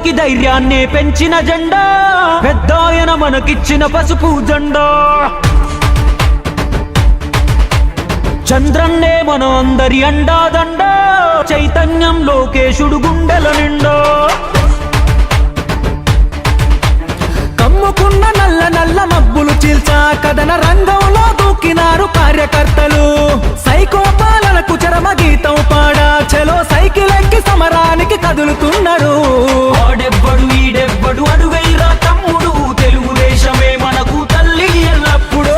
పేదోడికి ధైర్యాన్ని పెంచిన జెండా, పెద్దాయన మనకిచ్చిన పసుపు జెండా. చంద్రన్నే మన అందరి అండాదండ, చైతన్యం లోకేశుడు గుండెల నిండా. కమ్ముకున్న నల్ల నల్ల మబ్బులు చీల్చా కథన రంగంలో దూకినారు కార్యకర్తలు. సైకో పాలనకు చరమ గీతం పాడా చలో సైకిల్ ఎక్కి సమరానికి కదులుతున్నారు. ఆడెవ్వడు ఈడెవ్వడు అడుగైరా తమ్ముడు, తెలుగుదేశమే మనకు తల్లి ఎల్లప్పుడు.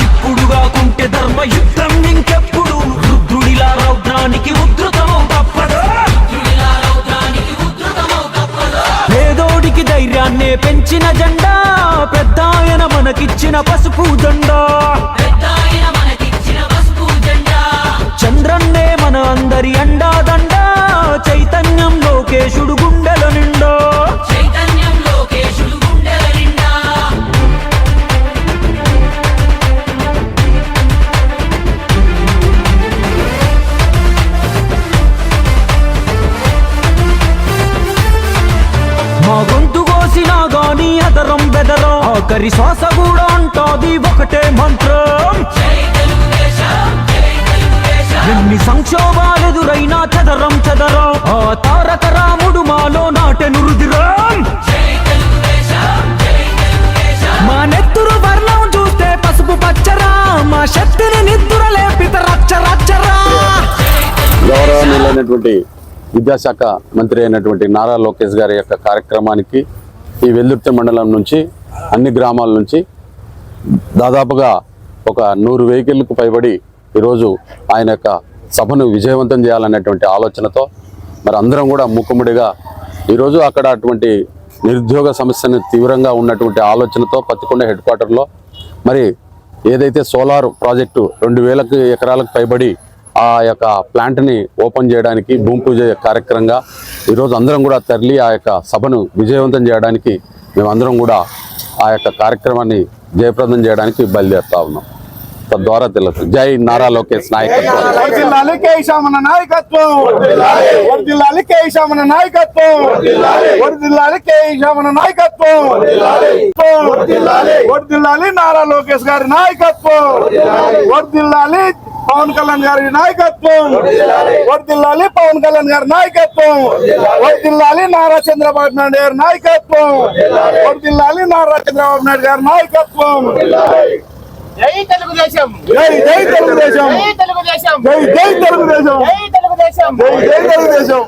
ఇప్పుడు కాకుంటే ధర్మ యుద్ధం ఇంకెప్పుడు, రుద్రుడిలా రౌద్రానికి ఉద్ధృతమవు తప్పదు. పేదోడికి ధైర్యాన్నే పెంచిన జెండా, పెద్దాయన మనకిచ్చిన పసుపు జెండా. చంద్రన్నే మన అందరి అండాదండ, చైతన్యం లోకేశుడు గుండెల నిండా. మా గొంతు కోసినా గాని అదరం బెదరం, ఆఖరి శ్వాస కూడా అంటాది ఒకటే మంత్రం. ఎన్ని సంక్షోభాలెదురైనా చదరం చదరం, ఆ తారక రాముడు మాలో నాటెను రుదిరం. మా నెత్తురు వర్ణం చూస్తే పసుపు పచ్చరా, మా శక్తిని నిద్ర లేపిత రచ్చ రచ్చరా. గౌరవనీయులైనటువంటి విద్యాశాఖ మంత్రి అయినటువంటి నారా లోకేష్ గారి యొక్క కార్యక్రమానికి ఈ వెల్దుర్తి మండలం నుంచి అన్ని గ్రామాల నుంచి దాదాపుగా ఒక 100 వెహికల్కు పైబడి ఈరోజు ఆయన యొక్క సభను విజయవంతం చేయాలనేటువంటి ఆలోచనతో మరి అందరం కూడా మూకుమ్మడిగా ఈరోజు అక్కడ అటువంటి నిరుద్యోగ సమస్యను తీవ్రంగా ఉన్నటువంటి ఆలోచనతో పత్తికొండ హెడ్ క్వార్టర్లో మరి ఏదైతే సోలార్ ప్రాజెక్టు 2000 ఎకరాలకు పైబడి ఆ యొక్క ప్లాంట్ని ఓపెన్ చేయడానికి భూమి పూజ కార్యక్రమంగా ఈరోజు అందరం కూడా తరలి ఆ యొక్క సభను విజయవంతం చేయడానికి మేమందరం కూడా ఆ యొక్క కార్యక్రమాన్ని జయప్రదం చేయడానికి బయలుదేరుతా ఉన్నాం. తద్వారా తెలుసు. జై నారా లోకేష్ నాయకత్వం. వర్ధిల్లాలి కేశవన నాయకత్వం, వర్ధిల్లాలి కేశవన నాయకత్వం, వర్ధిల్లాలి కేశవన నాయకత్వం, వర్ధిల్లాలి నారా లోకేష్ గారి నాయకత్వం, వర్ధిల్లాలి పవన్ కళ్యాణ్ గారి నాయకత్వం, వర్ధిల్లాలి పవన్ కళ్యాణ్ గారి నాయకత్వం, వర్ధిల్లాలి నారా చంద్రబాబు నాయుడు గారి నాయకత్వం, వర్ధిల్లాలి నారా చంద్రబాబు నాయుడు గారి నాయకత్వం. జై తెలుగుదేశం, జై జై తెలుగుదేశం, జై తెలుగుదేశం, జై జై తెలుగుదేశం, జై తెలుగుదేశం, జై జై తెలుగుదేశం.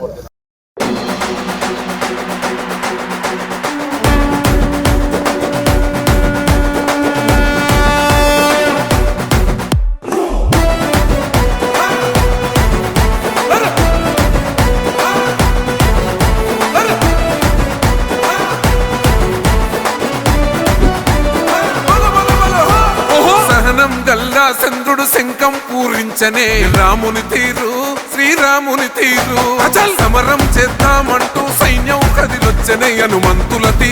చంద్రుడు శంఖం పూరించనే రాముని తీరు శ్రీరాముని తీరు అచల్ సమరం చేద్దామంటూ సైన్యం కదిలొచ్చనే హనుమంతుల తీరు.